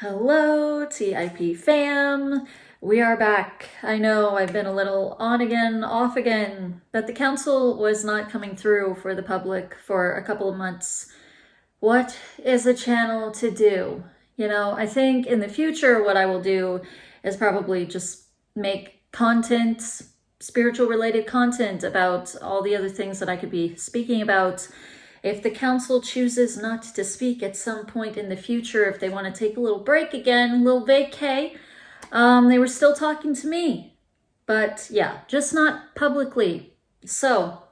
Hello, TIP fam. We are back. I know I've been a little on again, off again, but the council was not coming through for the public for a couple of months. What is a channel to do? I think in the future what I will do is probably just make content, spiritual related content about all the other things that I could be speaking about. If the council chooses not to speak at some point in the future, if they want to take a little break again, a little vacay, they were still talking to me. But yeah, just not publicly. So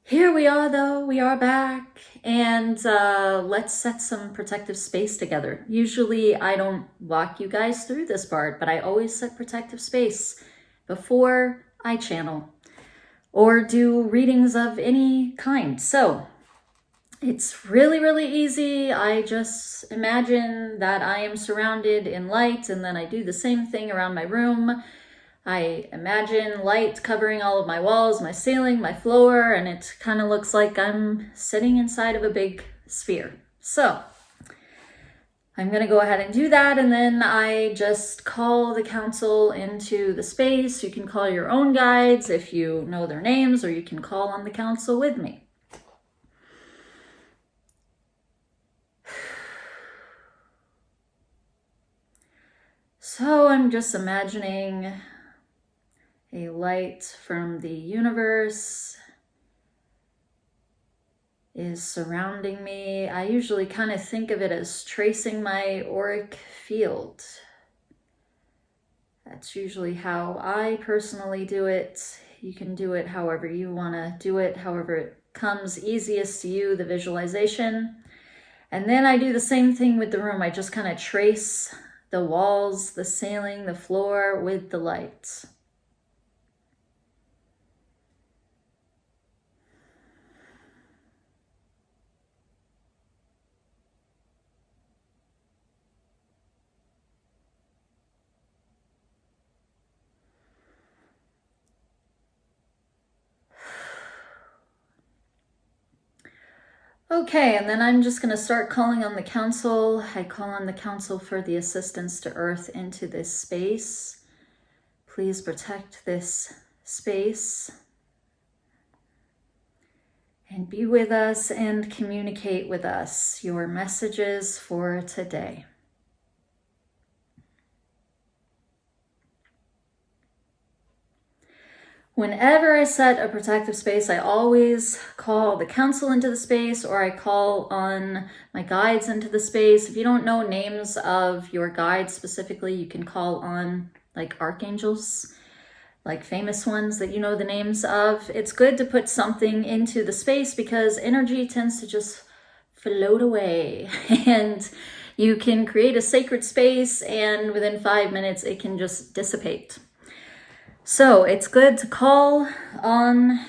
here we are though, we are back, and let's set some protective space together. Usually I don't walk you guys through this part, but I always set protective space before I channel or do readings of any kind. So it's really, really easy. I just imagine that I am surrounded in light, and then I do the same thing around my room. I imagine light covering all of my walls, my ceiling, my floor, and it kind of looks like I'm sitting inside of a big sphere. So I'm going to go ahead and do that, and then I just call the council into the space. You can call your own guides if you know their names, or you can call on the council with me. So I'm just imagining a light from the universe is surrounding me. I usually kind of think of it as tracing my auric field. That's usually how I personally do it. You can do it however you want to do it, however it comes easiest to you, the visualization. And then I do the same thing with the room. I just kind of trace the walls, the ceiling, the floor with the lights. Okay, and then I'm just going to start calling on the council. I call on the council for the assistance to Earth into this space. Please protect this space and be with us and communicate with us your messages for today. Whenever I set a protective space, I always call the council into the space, or I call on my guides into the space. If you don't know names of your guides specifically, you can call on like archangels, like famous ones that you know the names of. It's good to put something into the space because energy tends to just float away and you can create a sacred space and within 5 minutes it can just dissipate. So it's good to call on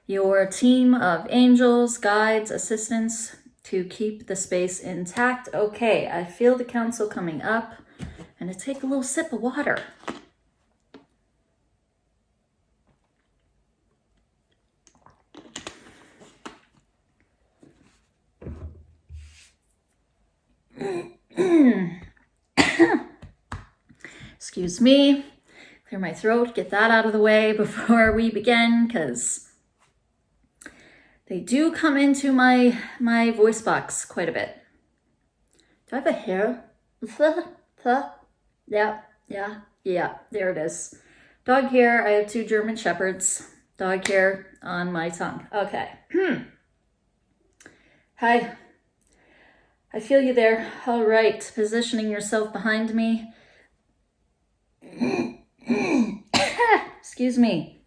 your team of angels, guides, assistants to keep the space intact. Okay, I feel the council coming up. I'm going to take a little sip of water. Excuse me. Clear my throat, get that out of the way before we begin, because they do come into my voice box quite a bit. Do I have a hair? Yeah, there it is. Dog hair. I have 2 German Shepherds. Dog hair on my tongue. Okay. Hi. I feel you there. All right. Positioning yourself behind me. Excuse me.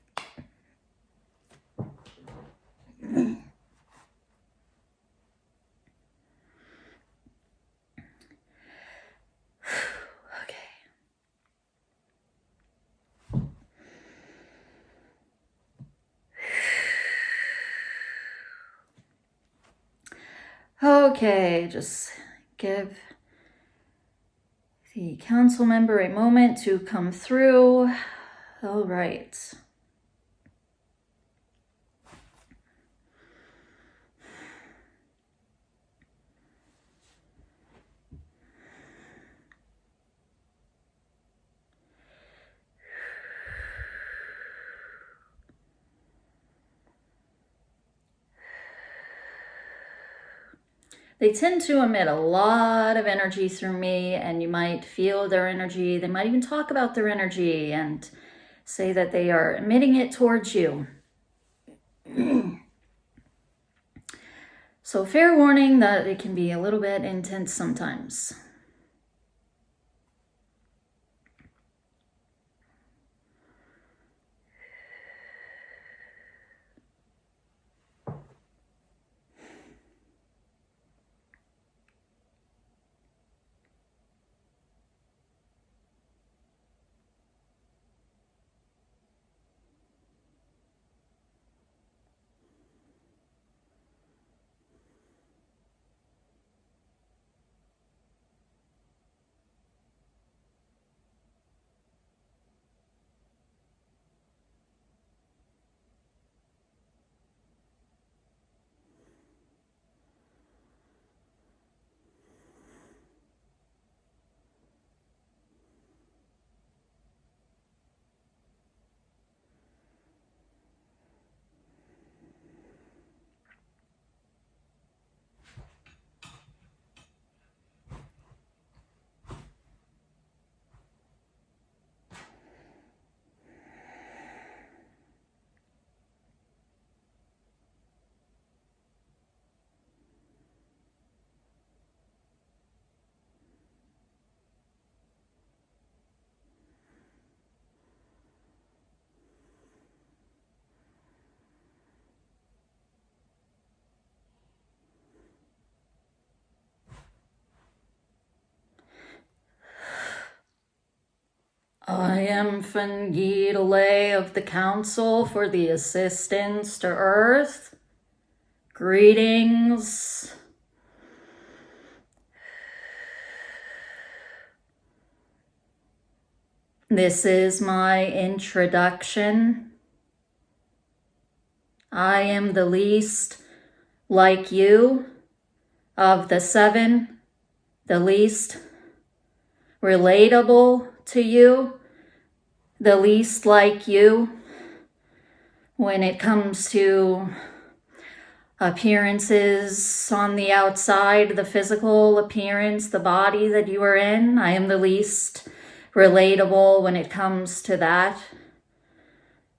Okay, just give the council member a moment to come through. All right. they tend to emit a lot of energy through me, and you might feel their energy. They might even talk about their energy and say that they are emitting it towards you. So fair warning that it can be a little bit intense sometimes. I am Fongeetale of the Council for the Assistance to Earth. Greetings. This is my introduction. I am the least like you of the seven, the least relatable to you, the least like you when it comes to appearances on the outside, the physical appearance, the body that you are in. I am the least relatable when it comes to that.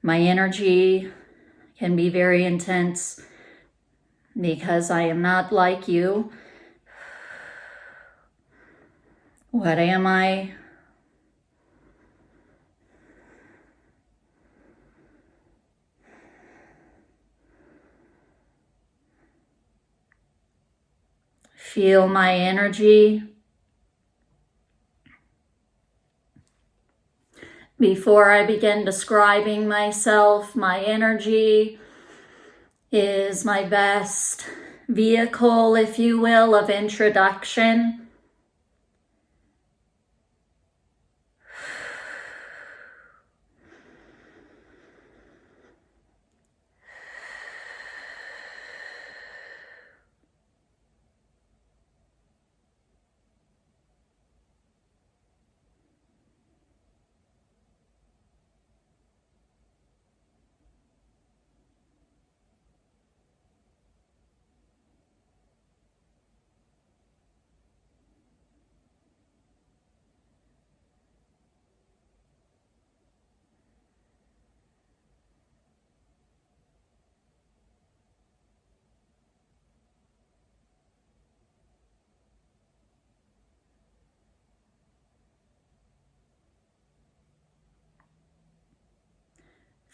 My energy can be very intense because I am not like you. What am I? Feel my energy. Before I begin describing myself, my energy is my best vehicle, if you will, of introduction.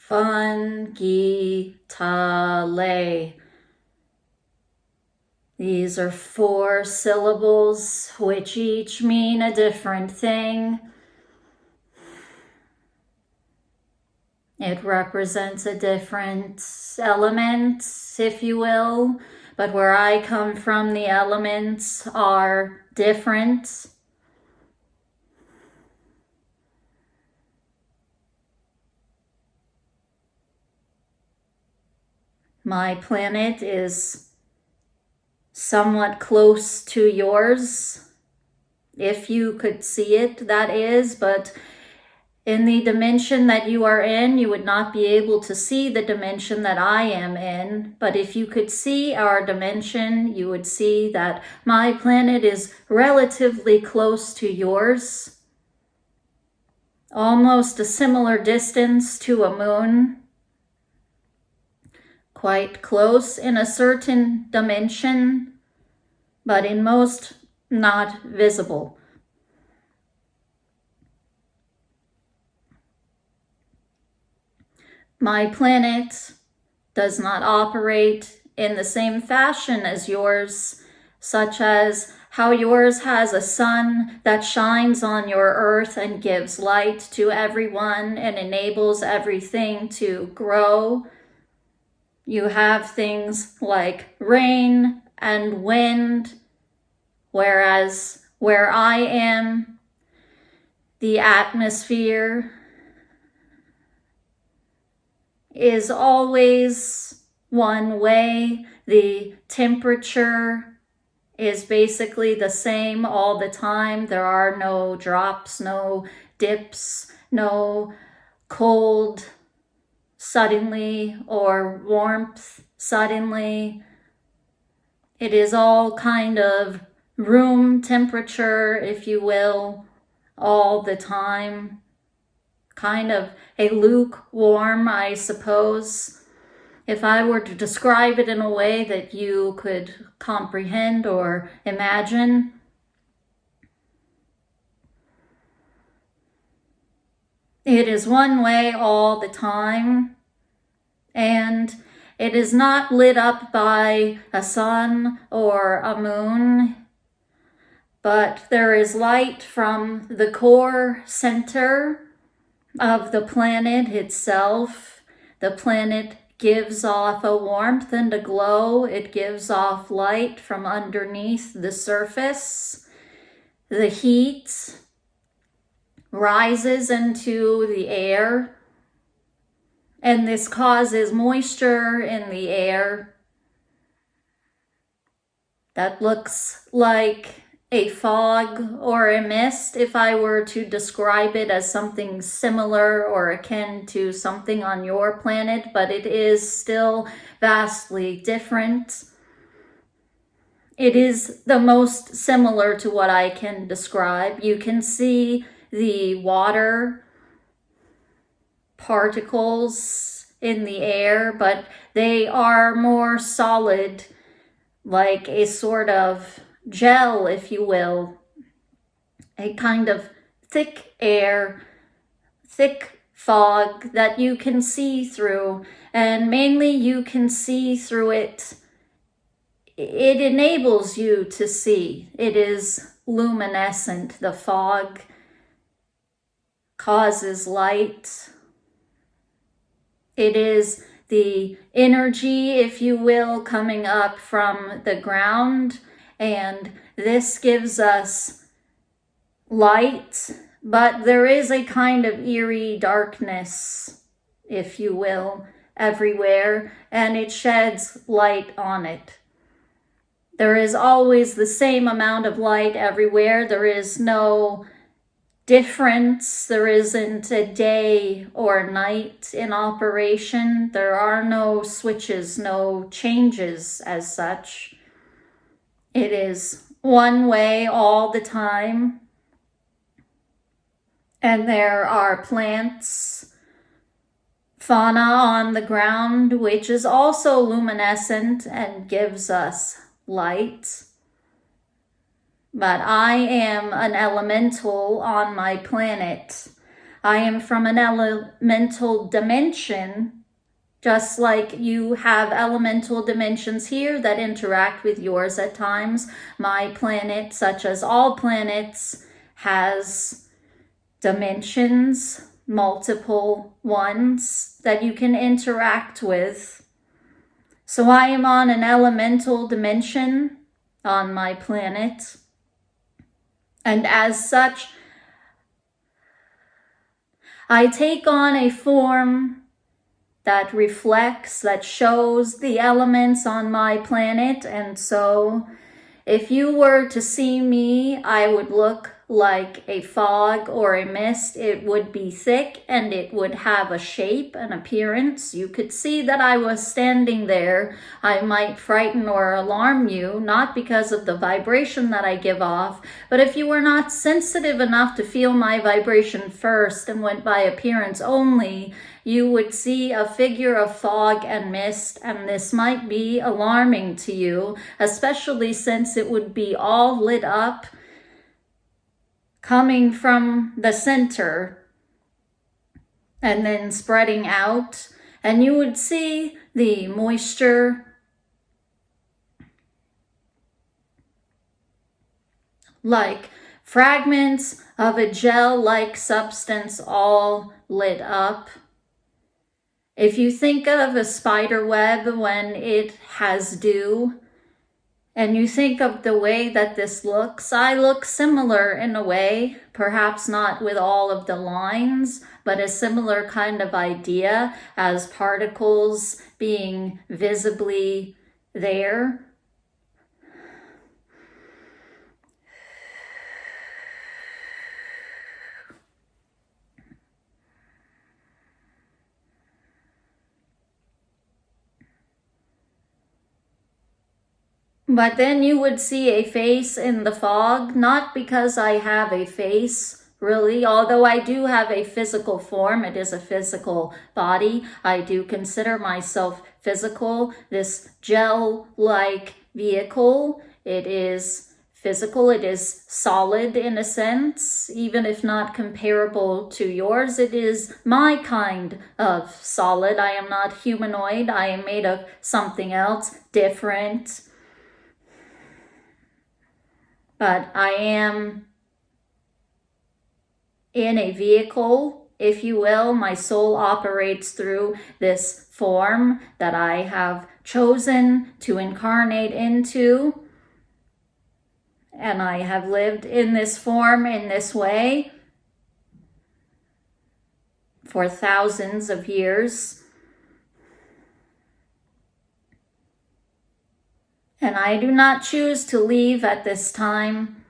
Fongeetale. These are 4 syllables, which each mean a different thing. It represents a different element, if you will, but where I come from, the elements are different. My planet is somewhat close to yours, if you could see it, that is, but In the dimension that you are in, you would not be able to see the dimension that I am in. But if you could see our dimension, you would see that my planet is relatively close to yours. Almost a similar distance to a moon. Quite close in a certain dimension, but in most not visible. My planet does not operate in the same fashion as yours, such as how yours has a sun that shines on your earth and gives light to everyone and enables everything to grow. You have things like rain and wind, whereas where I am, the atmosphere is always one way. The temperature is basically the same all the time. There are no drops, no dips, no cold suddenly or warmth suddenly. It is all kind of room temperature, if you will, all the time. Kind of a lukewarm, I suppose. If I were to describe it in a way that you could comprehend or imagine. It is one way all the time, and it is not lit up by a sun or a moon, but there is light from the core center of the planet itself. The planet gives off a warmth and a glow. It gives off light from underneath the surface. The heat rises into the air, and this causes moisture in the air that looks like a fog or a mist, if I were to describe it as something similar or akin to something on your planet, but it is still vastly different. It is the most similar to what I can describe. You can see the water particles in the air, but they are more solid, like a sort of gel, if you will, a kind of thick air, thick fog that you can see through, and mainly you can see through it. It enables you to see. It is luminescent. The fog causes light. It is the energy, if you will, coming up from the ground, and this gives us light, but there is a kind of eerie darkness, if you will, everywhere, and it sheds light on it. There is always the same amount of light everywhere. There is no difference. There isn't a day or night in operation. There are no switches, no changes as such. It is one way all the time. And there are plants, fauna on the ground, which is also luminescent and gives us light. But I am an elemental on my planet. I am from an elemental dimension, just like you have elemental dimensions here that interact with yours at times. My planet, such as all planets, has dimensions, multiple ones that you can interact with. So I am on an elemental dimension on my planet. And as such, I take on a form that reflects, that shows the elements on my planet. And so if you were to see me, I would look like a fog or a mist. It would be thick and it would have a shape, an appearance. You could see that I was standing there. I might frighten or alarm you, not because of the vibration that I give off, but if you were not sensitive enough to feel my vibration first and went by appearance only, you would see a figure of fog and mist, and this might be alarming to you, especially since it would be all lit up, coming from the center and then spreading out, and you would see the moisture like fragments of a gel-like substance all lit up. If you think of a spider web when it has dew, and you think of the way that this looks, I look similar in a way, perhaps not with all of the lines, but a similar kind of idea as particles being visibly there. But then you would see a face in the fog, not because I have a face, really, although I do have a physical form. It is a physical body. I do consider myself physical. This gel-like vehicle, it is physical, it is solid in a sense, even if not comparable to yours. It is my kind of solid. I am not humanoid. I am made of something else, different. But I am in a vehicle, if you will. My soul operates through this form that I have chosen to incarnate into. And I have lived in this form in this way for thousands of years. And I do not choose to leave at this time.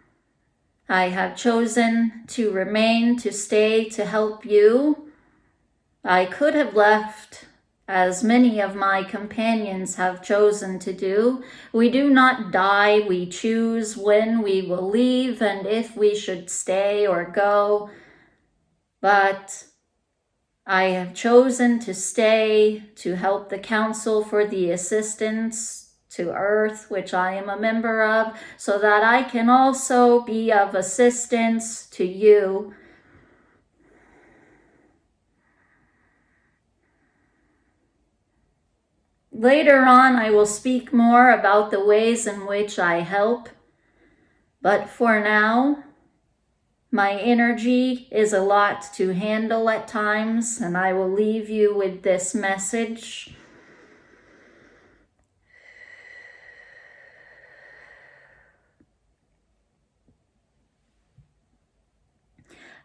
I have chosen to remain, to stay, to help you. I could have left, as many of my companions have chosen to do. We do not die. We choose when we will leave and if we should stay or go. But I have chosen to stay, to help the Council for the assistance to Earth, which I am a member of, so that I can also be of assistance to you. Later on, I will speak more about the ways in which I help, but for now, my energy is a lot to handle at times, and I will leave you with this message.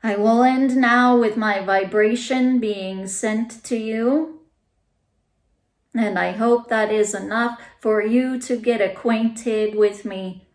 I will end now with my vibration being sent to you. And I hope that is enough for you to get acquainted with me.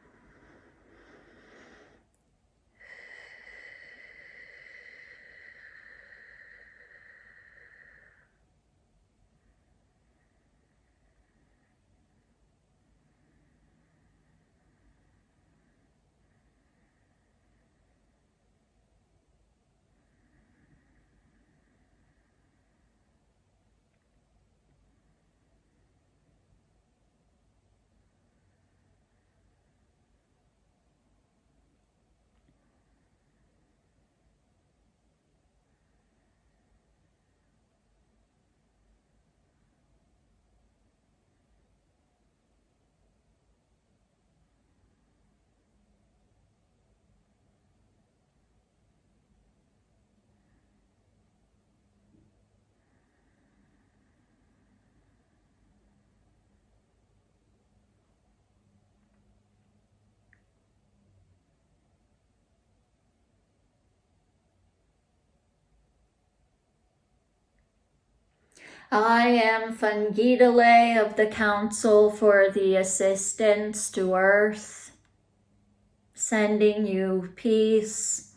I am Fongeetale of the Council for the Assistance to Earth. sending you peace.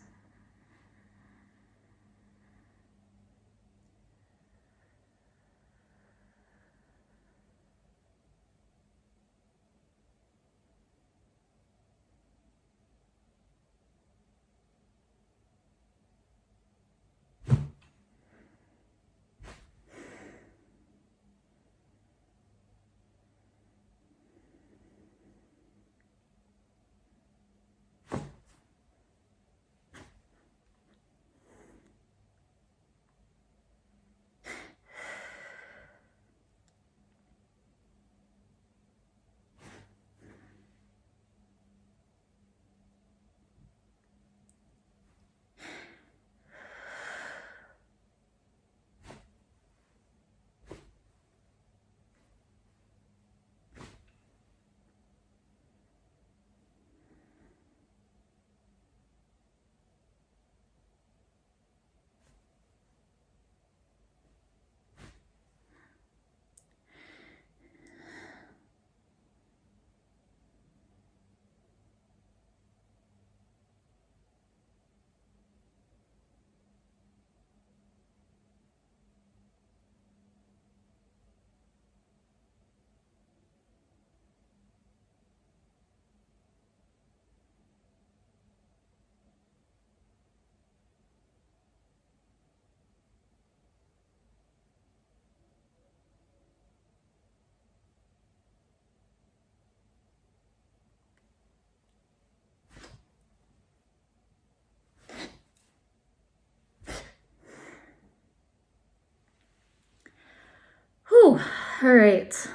Whew, all right.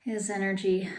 His energy